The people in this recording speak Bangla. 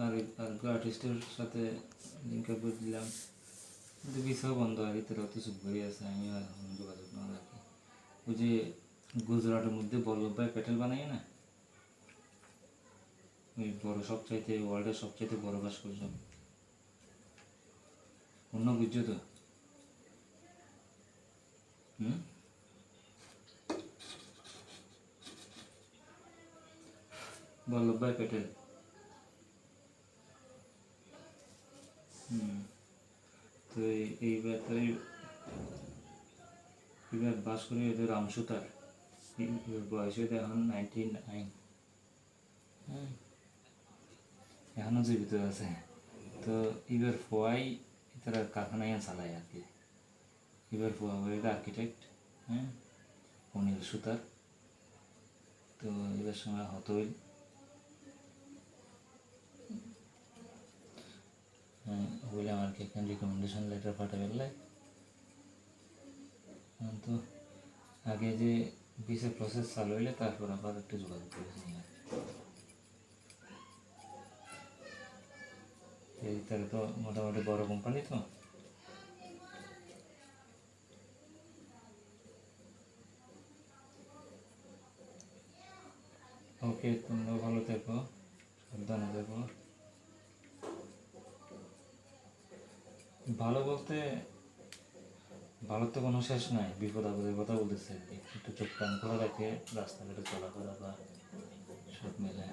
আরেক আর্টিস্টের সাথে লিঙ্ক আপ করে দিলাম, কিন্তু ভিসাও বন্ধ আর ভিতরে অত চুপ করে আছে, আমি আর এখন যোগাযোগ না রাখি। ওই যে গুজরাটের মধ্যে বল্লভভাই প্যাটেল বানাই না, ওই বড় সবচাইতে ওয়ার্ল্ডের সবচাইতে বড় ভাস্কর্য, অন্য বুঝছো তো? বল্লভভাই প্যাটেল। তো এইবার তো এইবার বাস করি ওদের রামসুতার, বয়স হইতে এখন 99, হ্যাঁ এখনও জীবিত আছে। তো এবার ফোয়াই তারা কারখানায় চালায় আর কি। এবার ফোয়া ওইটা আর্কিটেক্ট, হ্যাঁ অনিল সুতার। তো এবার সময় হতই বলে আমাকে এখানে রিকমেন্ডেশন লেটার পাঠাবে। তো আগে যে ভিসা প্রসেস চালু হইলে তারপর আবার একটু যোগাযোগ করেছি। তাহলে তো মোটামুটি বড় কোম্পানি তো। ওকে, তোমরা ভালো থেকো, সাবধানে থেকো। ভালো বলতে ভালো তো কোনো শেষ নাই, বিপদ আপদের কথা বলতেছে আর কি। একটু চোখ কান খোলা রাখে রাস্তাঘাটে চলাফেরা বা সব মিলে।